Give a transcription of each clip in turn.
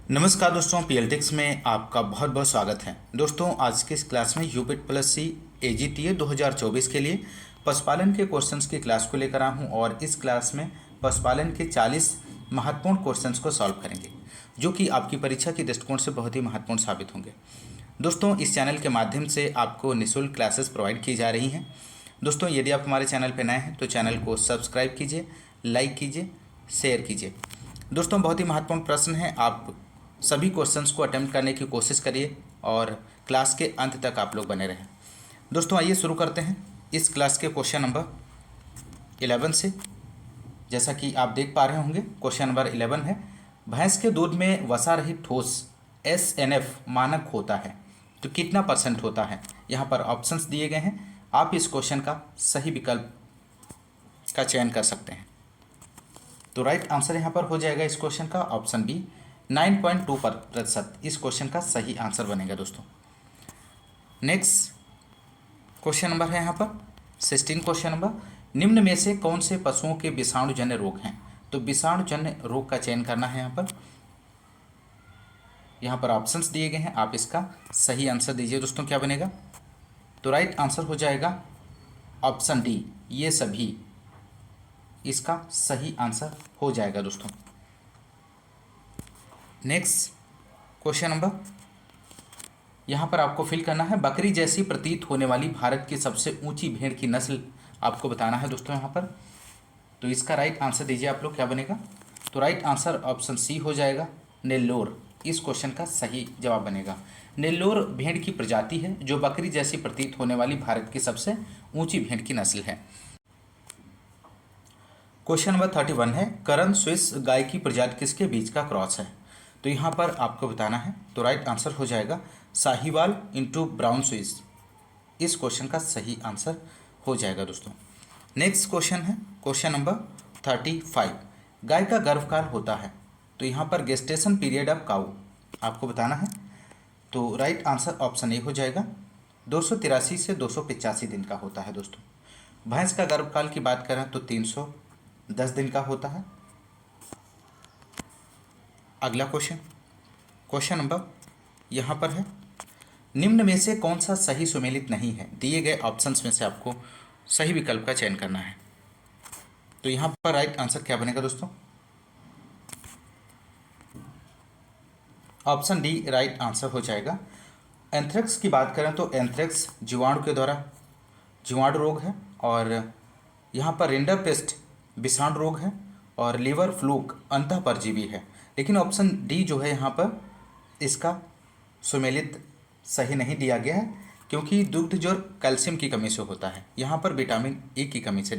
नमस्कार दोस्तों, पीएलटिक्स में आपका बहुत बहुत स्वागत है। दोस्तों, आज के इस क्लास में यूपिट प्लस सी एजीटीए 2024 के लिए पशुपालन के क्वेश्चंस की क्लास को लेकर आया हूँ और इस क्लास में पशुपालन के 40 महत्वपूर्ण क्वेश्चंस को सॉल्व करेंगे, जो कि आपकी परीक्षा के दृष्टिकोण से बहुत ही महत्वपूर्ण साबित होंगे। दोस्तों, इस चैनल के माध्यम से आपको निःशुल्क क्लासेस प्रोवाइड की जा रही हैं। दोस्तों, यदि आप हमारे चैनल पर नए हैं तो चैनल को सब्सक्राइब कीजिए, लाइक कीजिए, शेयर कीजिए। दोस्तों, बहुत ही महत्वपूर्ण प्रश्न है, आप सभी क्वेश्चंस को अटेम्प्ट करने की कोशिश करिए और क्लास के अंत तक आप लोग बने रहें। दोस्तों, आइए शुरू करते हैं इस क्लास के क्वेश्चन नंबर 11 से। जैसा कि आप देख पा रहे होंगे, क्वेश्चन नंबर 11 है, भैंस के दूध में वसा रहित ठोस SNF मानक होता है तो कितना % होता है। यहाँ पर ऑप्शंस दिए गए हैं, आप इस क्वेश्चन का सही विकल्प का चयन कर सकते हैं। तो राइट आंसर यहाँ पर हो जाएगा इस क्वेश्चन का ऑप्शन बी, 9.2% इस क्वेश्चन का सही आंसर बनेगा। दोस्तों, नेक्स्ट क्वेश्चन नंबर है यहाँ पर 16 क्वेश्चन नंबर, निम्न में से कौन से पशुओं के विषाणुजन्य रोग हैं। तो विषाणुजन्य रोग का चयन करना है। यहाँ पर ऑप्शंस दिए गए हैं, आप इसका सही आंसर दीजिए। दोस्तों, क्या बनेगा, तो राइट आंसर हो जाएगा ऑप्शन डी, ये सभी इसका सही आंसर हो जाएगा। दोस्तों, नेक्स्ट क्वेश्चन नंबर यहाँ पर आपको फिल करना है, बकरी जैसी प्रतीत होने वाली भारत की सबसे ऊंची भेड़ की नस्ल आपको बताना है। दोस्तों, यहाँ पर तो इसका राइट आंसर दीजिए आप लोग, क्या बनेगा, तो राइट आंसर ऑप्शन सी हो जाएगा, नेल्लोर इस क्वेश्चन का सही जवाब बनेगा। नेल्लोर भेड़ की प्रजाति है जो बकरी जैसी प्रतीत होने वाली भारत की सबसे ऊंची भेड़ की नस्ल है। क्वेश्चन नंबर 31 है, करन स्विस गाय की प्रजाति किसके बीच का क्रॉस है। तो यहाँ पर आपको बताना है, तो राइट आंसर हो जाएगा साहिवाल इंटू ब्राउन स्विस इस क्वेश्चन का सही आंसर हो जाएगा। दोस्तों, नेक्स्ट क्वेश्चन है क्वेश्चन नंबर 35, गाय का गर्भकाल होता है तो यहाँ पर गेस्टेशन पीरियड ऑफ काऊ आपको बताना है। तो राइट आंसर ऑप्शन ए हो जाएगा, 283 से 285 दिन का होता है। दोस्तों, भैंस का गर्भकाल की बात करें तो 310 दिन का होता है। अगला क्वेश्चन नंबर यहाँ पर है, निम्न में से कौन सा सही सुमेलित नहीं है। दिए गए ऑप्शंस में से आपको सही विकल्प का चयन करना है। तो यहाँ पर राइट आंसर क्या बनेगा। दोस्तों, ऑप्शन डी राइट आंसर हो जाएगा। एंथ्रेक्स की बात करें तो एंथ्रेक्स जीवाणु के द्वारा जीवाणु रोग है और यहाँ पर रिंडरपेस्ट विषाणु रोग है और लीवर फ्लूक अंतः परजीवी है। लेकिन ऑप्शन डी जो है यहाँ पर इसका सुमेलित सही नहीं दिया गया है, क्योंकि दुग्ध जोर कैल्शियम की कमी से होता है, यहाँ पर विटामिन ए की कमी से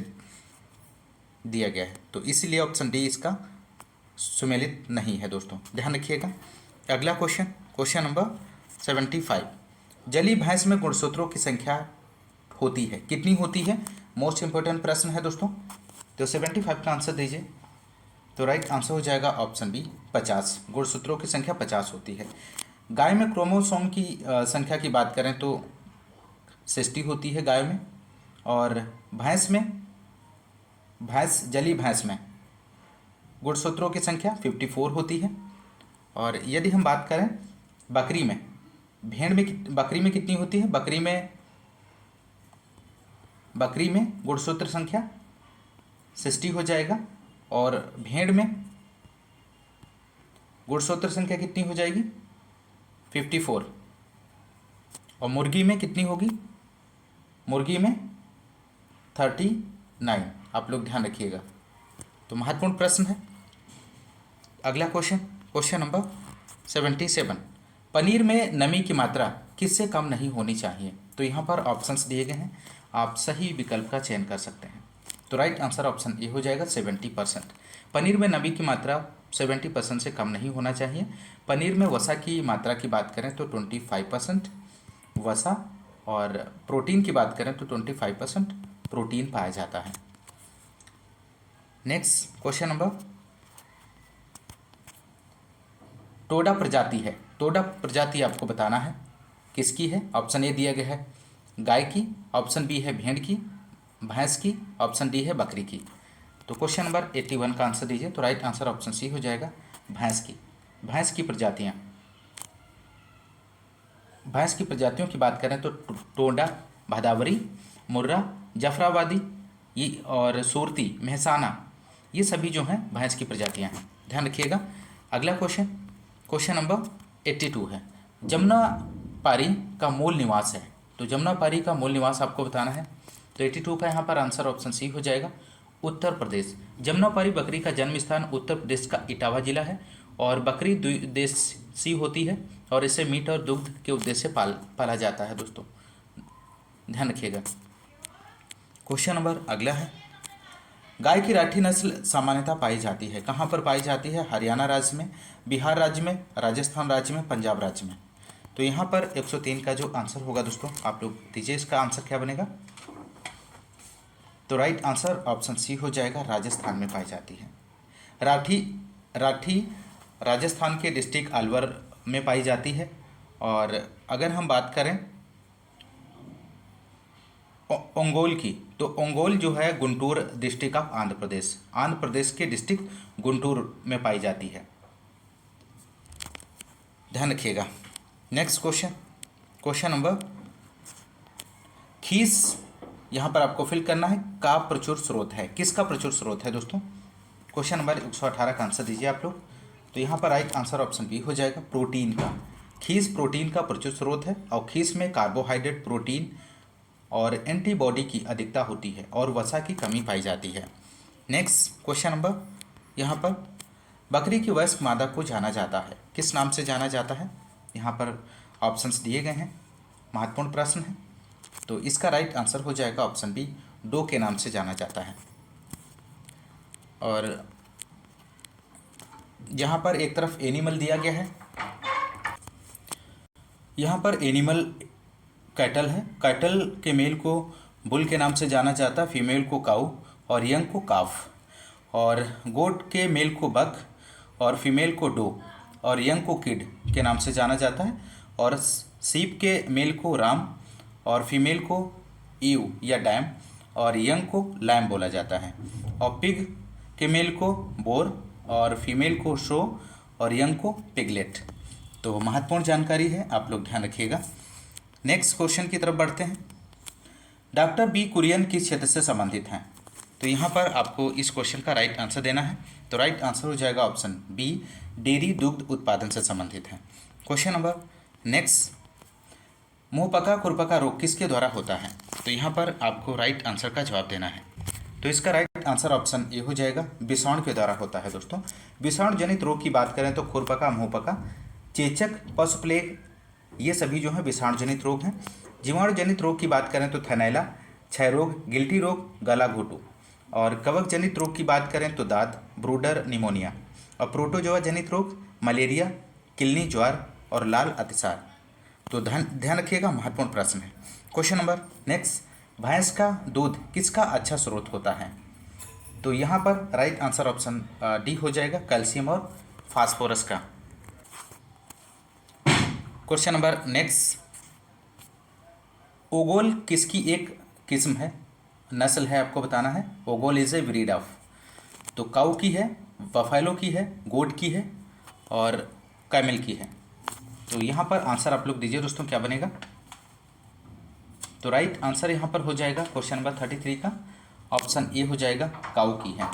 दिया गया है, तो इसीलिए ऑप्शन डी इसका सुमेलित नहीं है। दोस्तों, ध्यान रखिएगा। अगला क्वेश्चन नंबर 75, जली भैंस में गुणसूत्रों की संख्या होती है, कितनी होती है, मोस्ट इंपॉर्टेंट प्रश्न है। दोस्तों, तो 75 का आंसर दीजिए। तो राइट आंसर हो जाएगा ऑप्शन बी, 50 गुणसूत्रों की संख्या 50 होती है। गाय में क्रोमोसोम की संख्या की बात करें तो 60 होती है गाय में, और जली भैंस में गुणसूत्रों की संख्या 54 होती है। और यदि हम बात करें बकरी में कितनी होती है, बकरी में गुणसूत्र संख्या 60 हो जाएगा, और भेड़ में गुणसूत्र संख्या कितनी हो जाएगी, 54, और मुर्गी में कितनी होगी, मुर्गी में 39। आप लोग ध्यान रखिएगा, तो महत्वपूर्ण प्रश्न है। अगला क्वेश्चन नंबर 77, पनीर में नमी की मात्रा किससे कम नहीं होनी चाहिए। तो यहाँ पर ऑप्शंस दिए गए हैं, आप सही विकल्प का चयन कर सकते हैं। तो राइट आंसर ऑप्शन ए हो जाएगा, 70%। पनीर में नमी की मात्रा 70% से कम नहीं होना चाहिए। पनीर में वसा की मात्रा की बात करें तो 25% वसा, और प्रोटीन की बात करें तो 25% प्रोटीन पाया जाता है। नेक्स्ट क्वेश्चन नंबर, टोडा प्रजाति है, टोडा प्रजाति आपको बताना है किसकी है। ऑप्शन ए दिया गया है गाय की, ऑप्शन बी है भेड़ की, भैंस की, ऑप्शन डी है बकरी की। तो क्वेश्चन नंबर 81 का आंसर दीजिए। तो राइट आंसर ऑप्शन सी हो जाएगा, भैंस की। भैंस की प्रजातियाँ, भैंस की प्रजातियों की बात करें तो टोंडा, भदावरी, मुर्रा, जफराबादी ये और सूरती, मेहसाना, ये सभी जो हैं भैंस की प्रजातियां हैं। ध्यान रखिएगा। अगला क्वेश्चन, क्वेश्चन नंबर 82 है, जमुना पारी का मूल निवास है। तो जमुना पारी का मूल निवास आपको बताना है। तो 82 का यहाँ पर आंसर ऑप्शन सी हो जाएगा, उत्तर प्रदेश। जमुना पारी बकरी का जन्म स्थान उत्तर प्रदेश का इटावा जिला है और बकरी द्विदेशी होती है और इसे मीट और दुग्ध के उद्देश्य से पाला जाता है दोस्तों, ध्यान रखिएगा। क्वेश्चन नंबर अगला है, गाय की राठी नस्ल सामान्यतः पाई जाती है, कहाँ पर पाई जाती है? हरियाणा राज्य में, बिहार राज्य में, राजस्थान राज्य में, पंजाब राज्य में। तो यहाँ पर 103 का जो आंसर होगा दोस्तों, आप लोग दीजिए इसका आंसर क्या बनेगा। तो राइट आंसर ऑप्शन सी हो जाएगा, राजस्थान में पाई जाती है। राठी राठी राजस्थान के डिस्ट्रिक्ट अलवर में पाई जाती है। और अगर हम बात करें ओंगोल की, तो ओंगोल जो है गुंटूर डिस्ट्रिक्ट ऑफ आंध्र प्रदेश के डिस्ट्रिक्ट गुंटूर में पाई जाती है, ध्यान रखिएगा। नेक्स्ट क्वेश्चन, क्वेश्चन नंबर, खीस यहाँ पर आपको फिल करना है, का प्रचुर स्रोत है, किसका प्रचुर स्रोत है दोस्तों? क्वेश्चन नंबर 118 का आंसर दीजिए आप लोग। तो यहाँ पर राइट आंसर ऑप्शन बी हो जाएगा, प्रोटीन का। खीस प्रोटीन का प्रचुर स्रोत है और खीस में कार्बोहाइड्रेट, प्रोटीन और एंटीबॉडी की अधिकता होती है और वसा की कमी पाई जाती है। नेक्स्ट क्वेश्चन नंबर, यहाँ पर बकरी की वयस्क मादा को जाना जाता है, किस नाम से जाना जाता है? यहाँ पर ऑप्शंस दिए गए हैं, महत्वपूर्ण प्रश्न है। तो इसका राइट आंसर हो जाएगा ऑप्शन बी, डो के नाम से जाना जाता है। और यहाँ पर एक तरफ एनिमल दिया गया है, यहाँ पर एनिमल कैटल है। कैटल के मेल को बुल के नाम से जाना जाता है, फीमेल को काऊ और यंग को काफ। और गोट के मेल को बक और फीमेल को डो और यंग को किड के नाम से जाना जाता है। और सीप के मेल को राम और फीमेल को ईव या डैम और यंग को लैम बोला जाता है। और पिग के मेल को बोर और फीमेल को शो और यंग को पिगलेट। तो महत्वपूर्ण जानकारी है, आप लोग ध्यान रखिएगा। नेक्स्ट क्वेश्चन की तरफ बढ़ते हैं, डॉक्टर बी कुरियन किस क्षेत्र से संबंधित हैं? तो यहाँ पर आपको इस क्वेश्चन का राइट आंसर देना है। तो राइट आंसर हो जाएगा ऑप्शन बी, डेयरी दुग्ध उत्पादन से संबंधित है। क्वेश्चन नंबर नेक्स्ट, मुंहपका खुरपका रोग किसके द्वारा होता है? तो यहाँ पर आपको राइट आंसर का जवाब देना है। तो इसका राइट आंसर ऑप्शन ए हो जाएगा, विषाणु के द्वारा होता है दोस्तों। विषाणु जनित रोग की बात करें तो खुरपका, मुंहपका, चेचक, पशु प्लेग, ये सभी जो है विषाणु जनित रोग हैं। जीवाणु जनित रोग की बात करें तो थैलेला, क्षय रोग, गिल्टी रोग, गला घोटू। और कवक जनित रोग की बात करें तो दाद, ब्रूडर निमोनिया। और प्रोटोजोआ जनित रोग मलेरिया, किलनी ज्वार और लाल अतिसार। तो ध्यान रखिएगा, महत्वपूर्ण प्रश्न है। क्वेश्चन नंबर नेक्स्ट, भैंस का दूध किसका अच्छा स्रोत होता है? तो यहाँ पर राइट आंसर ऑप्शन डी हो जाएगा, कैल्शियम और फास्फोरस का। क्वेश्चन नंबर नेक्स्ट, ओगोल किसकी एक किस्म है, नस्ल है, आपको बताना है। ओगोल इज ए ब्रीड ऑफ, तो काऊ की है, बफेलो की है, गोट की है और कैमल की है। तो यहाँ पर आंसर आप लोग दीजिए दोस्तों, क्या बनेगा? तो राइट आंसर यहाँ पर हो जाएगा क्वेश्चन नंबर 33 का ऑप्शन ए हो जाएगा, काऊ की है।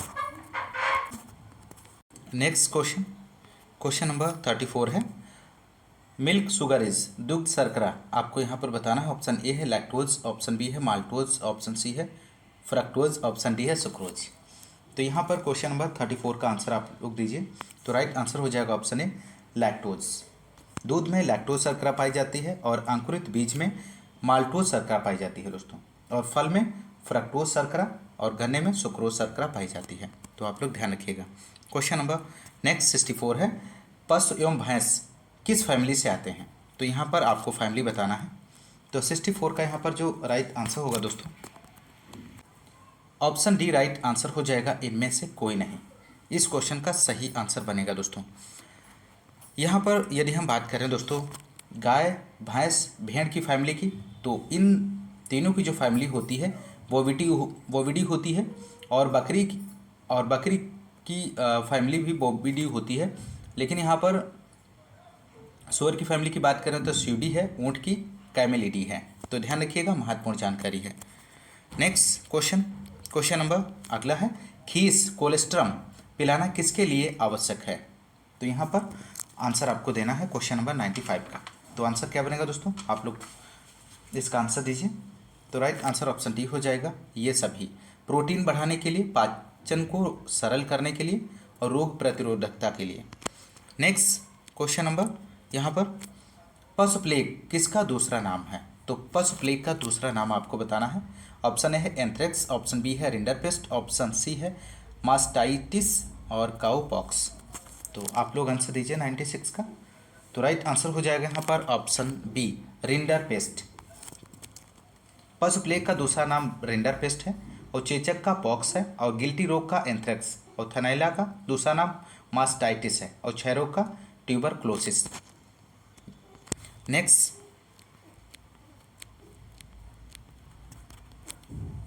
नेक्स्ट क्वेश्चन, क्वेश्चन नंबर 34 है, मिल्क शुगर इज, दुग्ध शर्करा, आपको यहाँ पर बताना है। ऑप्शन ए है लैक्टोज, ऑप्शन बी है माल्टोज, ऑप्शन सी है फ्रक्टोज, ऑप्शन डी है सुक्रोज। तो यहाँ पर क्वेश्चन नंबर 34 का आंसर आप लोग दीजिए। तो राइट आंसर हो जाएगा ऑप्शन ए, लैक्टोज। दूध में लैक्टोज शर्करा पाई जाती है और अंकुरित बीज में माल्टोज शर्करा पाई जाती है दोस्तों। और फल में फ्रक्टोज शर्करा और गन्ने में सुक्रोज शर्करा पाई जाती है। तो आप लोग ध्यान रखिएगा। क्वेश्चन नंबर नेक्स्ट 64 है, पशु एवं भैंस किस फैमिली से आते हैं? तो यहाँ पर आपको फैमिली बताना है। तो 64 का यहाँ पर जो राइट आंसर होगा दोस्तों, ऑप्शन डी राइट आंसर हो जाएगा, इनमें से कोई नहीं। इस क्वेश्चन का सही आंसर बनेगा दोस्तों। यहाँ पर यदि हम बात करें दोस्तों गाय, भैंस, भेड़ की फैमिली की, तो इन तीनों की जो फैमिली होती है बोविडी होती है। और बकरी की फैमिली भी बोविडी होती है। लेकिन यहाँ पर सूअर की फैमिली की बात करें तो स्यूडी है, ऊँट की कैमेलिडी है। तो ध्यान रखिएगा, महत्वपूर्ण जानकारी है। नेक्स्ट क्वेश्चन, क्वेश्चन नंबर अगला है, खीस कोलेस्ट्रम पिलाना किसके लिए आवश्यक है? तो यहाँ पर आंसर आपको देना है क्वेश्चन नंबर 95 का। तो आंसर क्या बनेगा दोस्तों, आप लोग इसका आंसर दीजिए। तो राइट आंसर ऑप्शन डी हो जाएगा। ये सभी प्रोटीन बढ़ाने के लिए, पाचन को सरल करने के लिए और रोग प्रतिरोधकता के लिए। नेक्स्ट क्वेश्चन नंबर यहाँ पर, पशु प्लेग किसका दूसरा नाम है? तो पशु प्लेग का दूसरा नाम आपको बताना है। ऑप्शन ए है एंथ्रेक्स, ऑप्शन बी है रिंडरपेस्ट, ऑप्शन सी है मास्टाइटिस और काउपॉक्स। तो आप लोग आंसर दीजिए 96 का। तो राइट आंसर हो जाएगा यहाँ पर ऑप्शन बी रिंडरपेस्ट। पशु प्लेग का दूसरा नाम रिंडरपेस्ट है, और चेचक का पॉक्स है, और गिल्टी रोग का एंथ्रेक्स, और थनैला का दूसरा नाम मास्टाइटिस है, और क्षय रोग का ट्यूबरक्लोसिस। नेक्स्ट,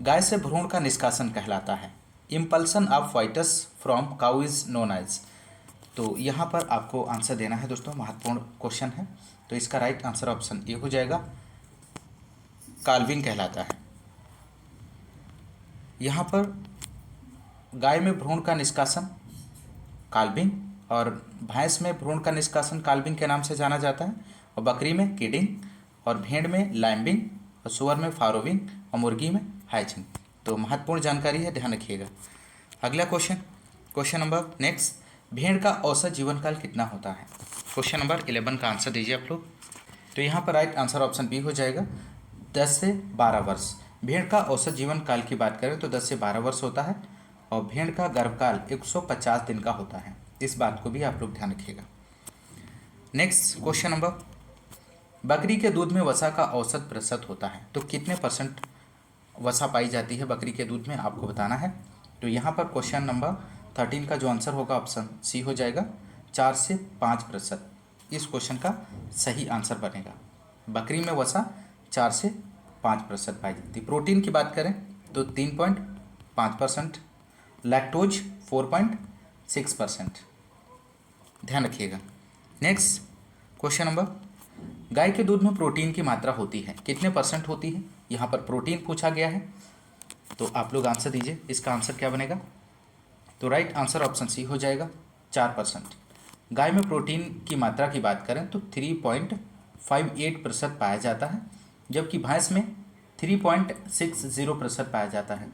गाय से भ्रूण का निष्कासन कहलाता है। Impulsion of foetus from cow is known as. तो यहाँ पर आपको आंसर देना है दोस्तों, महत्वपूर्ण क्वेश्चन है। तो इसका राइट आंसर ऑप्शन ए हो जाएगा, काल्विंग कहलाता है। यहाँ पर गाय में भ्रूण का निष्कासन काल्विंग, और भैंस में भ्रूण का निष्कासन काल्विंग के नाम से जाना जाता है, और बकरी में किडिंग, और भेड़ में लैम्बिंग, और सुअर में फारोविंग, और मुर्गी में हैचिंग। तो महत्वपूर्ण जानकारी है, ध्यान रखिएगा। अगला क्वेश्चन, क्वेश्चन नंबर नेक्स्ट, भेड़ का औसत जीवन काल कितना होता है? क्वेश्चन नंबर 11 का आंसर दीजिए आप लोग। तो यहाँ पर राइट आंसर ऑप्शन बी हो जाएगा, 10 से 12 वर्ष। भेड़ का औसत जीवन काल की बात करें तो 10 से 12 वर्ष होता है, और भेड़ का गर्भकाल 150 दिन का होता है। इस बात को भी आप लोग ध्यान रखिएगा। नेक्स्ट क्वेश्चन नंबर, बकरी के दूध में वसा का औसत प्रतिशत होता है। तो कितने परसेंट वसा पाई जाती है बकरी के दूध में, आपको बताना है। तो यहाँ पर क्वेश्चन नंबर 13 का जो आंसर होगा ऑप्शन सी हो जाएगा, 4 से 5%। इस क्वेश्चन का सही आंसर बनेगा। बकरी में वसा 4 से 5% पाई जाती है। प्रोटीन की बात करें तो 3.5%, लैक्टोज 4.6%। ध्यान रखिएगा। नेक्स्ट क्वेश्चन नंबर, गाय के दूध में प्रोटीन की मात्रा होती है, कितने परसेंट होती है? यहाँ पर प्रोटीन पूछा गया है, तो आप लोग आंसर दीजिए। इसका आंसर क्या बनेगा? तो राइट आंसर ऑप्शन सी हो जाएगा, 4%। गाय में प्रोटीन की मात्रा की बात करें तो 3.58% पाया जाता है, जबकि भैंस में 3.60% पाया जाता है।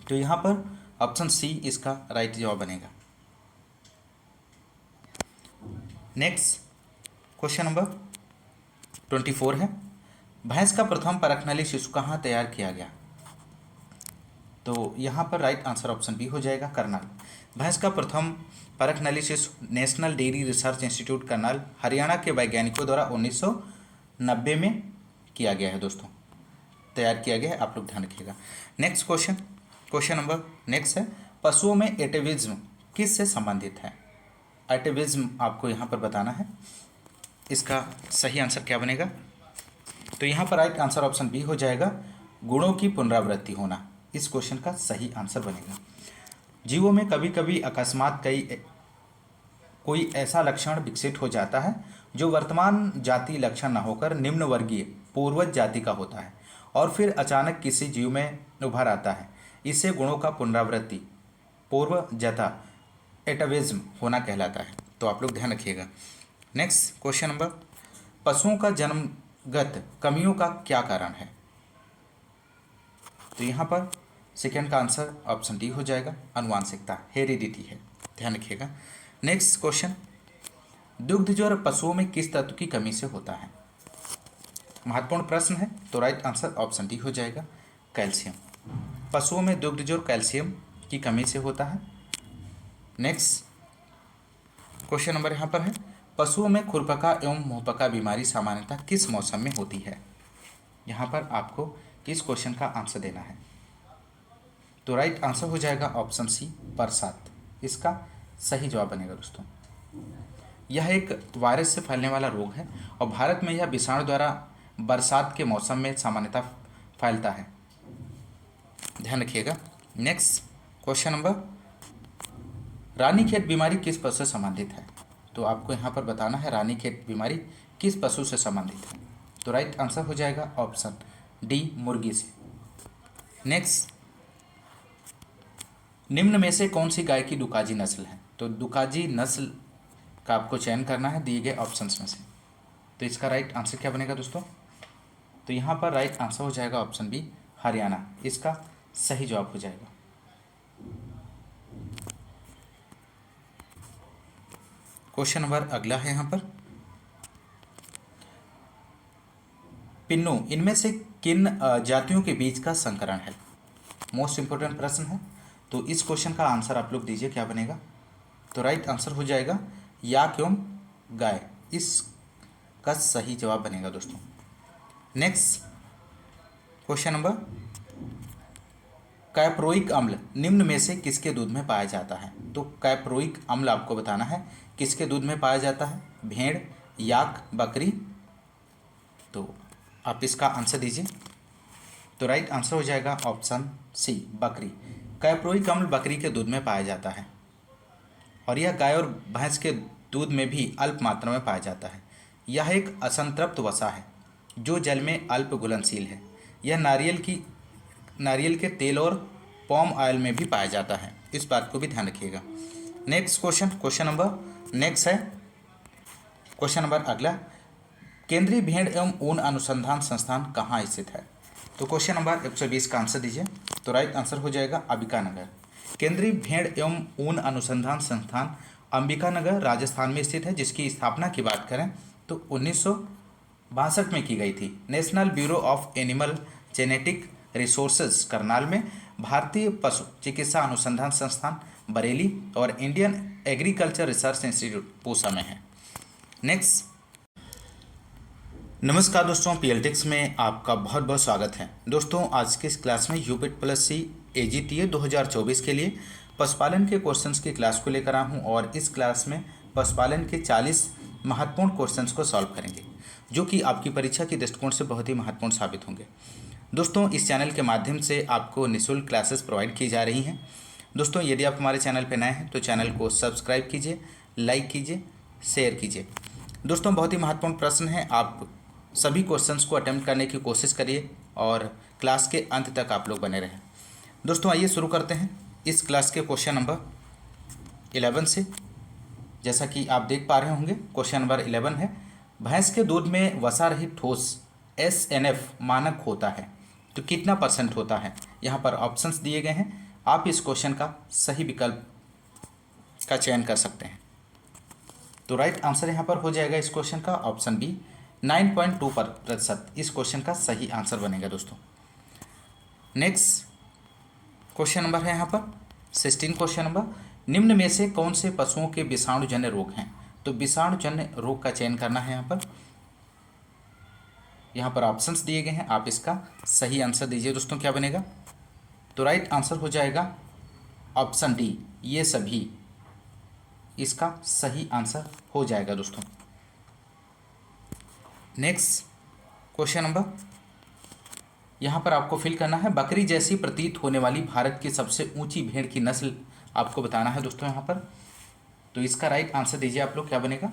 तो यहाँ पर ऑप्शन सी इसका राइट जवाब बनेगा। नेक्स्ट क्वेश्चन नंबर 24 है, भैंस का प्रथम परखनली शिशु कहाँ तैयार किया गया? तो यहाँ पर राइट आंसर ऑप्शन बी हो जाएगा, करनाल। भैंस का प्रथम परखनली शिशु national dairy research institute Karnal, Haryana के वैज्ञानिकों द्वारा 1990 में किया गया है दोस्तों, तैयार किया गया है। आप लोग ध्यान रखिएगा। Next question, question number next है, पशुओं में एटेविज्म किस से संबंधित है? एटेविज्म आपको यहाँ पर बताना है। इसका सही आंसर क्या बनेगा? तो यहाँ पर राइट आंसर ऑप्शन बी हो जाएगा, गुणों की पुनरावृत्ति होना। इस क्वेश्चन का सही आंसर बनेगा। जीवों में कभी कभी अकस्मात कोई ऐसा लक्षण विकसित हो जाता है जो वर्तमान जाति लक्षण न होकर निम्न वर्गीय पूर्वज जाति का होता है, और फिर अचानक किसी जीव में उभर आता है। इसे गुणों का पुनरावृत्ति पूर्वजता एटाविज्म होना कहलाता है। तो आप लोग ध्यान रखिएगा। नेक्स्ट क्वेश्चन नंबर, पशुओं का जन्मगत कमियों का क्या कारण है? तो यहाँ पर सेकेंड का आंसर ऑप्शन डी हो जाएगा, आनुवांशिकता, हेरिडिटी है। ध्यान रखिएगा। नेक्स्ट क्वेश्चन, दुग्ध ज्वर पशुओं में किस तत्व की कमी से होता है? महत्वपूर्ण प्रश्न है। तो राइट आंसर ऑप्शन डी हो जाएगा, कैल्शियम। पशुओं में दुग्ध ज्वर कैल्शियम की कमी से होता है। नेक्स्ट क्वेश्चन नंबर यहाँ पर है, पशुओं में खुरपका एवं मुंहपका बीमारी सामान्यतः किस मौसम में होती है? यहाँ पर आपको इस क्वेश्चन का आंसर देना है। तो राइट आंसर हो जाएगा ऑप्शन सी, बरसात। इसका सही जवाब बनेगा दोस्तों। यह एक वायरस से फैलने वाला रोग है, और भारत में यह विषाणु द्वारा बरसात के मौसम में सामान्यतः फैलता है। ध्यान रखिएगा। नेक्स्ट क्वेश्चन नंबर, रानीखेत बीमारी किस पशु से संबंधित है? तो आपको यहाँ पर बताना है रानीखेत बीमारी किस पशु से संबंधित है। तो राइट आंसर हो जाएगा ऑप्शन डी, मुर्गी से। नेक्स्ट, निम्न में से कौन सी गाय की डुकाजी नस्ल है? तो डुकाजी नस्ल का आपको चयन करना है दिए गए ऑप्शंस में से। तो इसका राइट आंसर क्या बनेगा दोस्तों? तो यहाँ पर राइट आंसर हो जाएगा ऑप्शन बी, हरियाणा, इसका सही जवाब हो जाएगा। क्वेश्चन नंबर अगला है यहाँ पर, पिन्नू इनमें से किन जातियों के बीच का संकरण है? मोस्ट इंपोर्टेंट प्रश्न है। तो इस क्वेश्चन का आंसर आप लोग दीजिए, क्या बनेगा? तो राइट आंसर हो जाएगा याक एवं गाय, इसका सही जवाब बनेगा दोस्तों। नेक्स्ट क्वेश्चन नंबर, कैप्रोइक अम्ल निम्न में से किसके दूध में पाया जाता है? तो कैप्रोइक अम्ल आपको बताना है किसके दूध में पाया जाता है, भेड़, याक, बकरी। तो आप इसका आंसर दीजिए। तो राइट आंसर हो जाएगा ऑप्शन सी, बकरी। कैप्रोइक अम्ल बकरी के दूध में पाया जाता है और यह गाय और भैंस के दूध में भी अल्प मात्रा में पाया जाता है। यह एक असंतृप्त वसा है जो जल में अल्प घुलनशील है। यह नारियल के तेल और पॉम ऑयल में भी पाया जाता है, इस बात को भी ध्यान रखिएगा। नेक्स्ट क्वेश्चन नंबर नेक्स्ट है क्वेश्चन नंबर अगला, केंद्रीय भेड़ एवं ऊन अनुसंधान संस्थान कहाँ स्थित है? तो क्वेश्चन नंबर 120 का आंसर दीजिए। तो राइट आंसर हो जाएगा अंबिकानगर। केंद्रीय भेड़ एवं ऊन अनुसंधान संस्थान अंबिकानगर राजस्थान में स्थित है, जिसकी स्थापना की बात करें तो 1962 में की गई थी। National bureau of animal genetic resources Karnal में, भारतीय पशु चिकित्सा अनुसंधान संस्थान बरेली और Indian agriculture research institute Pusa में है। नेक्स्ट, नमस्कार दोस्तों, पीएलटिक्स में आपका बहुत बहुत स्वागत है। दोस्तों आज के इस क्लास में यूपिट प्लस सी एजीटीए 2024 के लिए पशुपालन के क्वेश्चंस की क्लास को लेकर आया हूँ और इस क्लास में पशुपालन के 40 महत्वपूर्ण क्वेश्चंस को सॉल्व करेंगे, जो कि आपकी परीक्षा के दृष्टिकोण से बहुत ही महत्वपूर्ण साबित होंगे। दोस्तों इस चैनल के माध्यम से आपको निःशुल्क क्लासेस प्रोवाइड की जा रही हैं। दोस्तों यदि आप हमारे चैनल पर नए हैं तो चैनल को सब्सक्राइब कीजिए, लाइक कीजिए, शेयर कीजिए। दोस्तों बहुत ही महत्वपूर्ण प्रश्न है, आप सभी क्वेश्चंस को अटेम्प्ट करने की कोशिश करिए और क्लास के अंत तक आप लोग बने रहें। दोस्तों आइए शुरू करते हैं इस क्लास के क्वेश्चन नंबर 11 से। जैसा कि आप देख पा रहे होंगे क्वेश्चन नंबर 11 है, भैंस के दूध में वसा रहित ठोस SNF मानक होता है तो कितना % होता है? यहाँ पर ऑप्शंस दिए गए हैं, आप इस क्वेश्चन का सही विकल्प का चयन कर सकते हैं। तो राइट आंसर यहाँ पर हो जाएगा इस क्वेश्चन का ऑप्शन बी, 9.2%। इस क्वेश्चन का सही आंसर बनेगा दोस्तों। नेक्स्ट क्वेश्चन नंबर है यहाँ पर 16 क्वेश्चन नंबर, निम्न में से कौन से पशुओं के विषाणुजन्य रोग हैं? तो विषाणुजन्य रोग का चयन करना है। यहाँ पर ऑप्शंस दिए गए हैं, आप इसका सही आंसर दीजिए दोस्तों, क्या बनेगा? तो राइट आंसर हो जाएगा ऑप्शन डी, ये सभी, इसका सही आंसर हो जाएगा दोस्तों। नेक्स्ट क्वेश्चन नंबर, यहाँ पर आपको फिल करना है, बकरी जैसी प्रतीत होने वाली भारत की सबसे ऊंची भेड़ की नस्ल आपको बताना है दोस्तों यहाँ पर। तो इसका राइट आंसर दीजिए आप लोग, क्या बनेगा?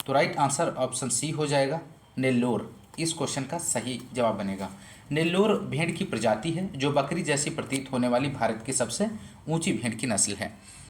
तो राइट आंसर ऑप्शन सी हो जाएगा, नेल्लोर। इस क्वेश्चन का सही जवाब बनेगा। नेल्लोर भेड़ की प्रजाति है जो बकरी जैसी प्रतीत होने वाली भारत की सबसे ऊंची भेड़ की नस्ल है।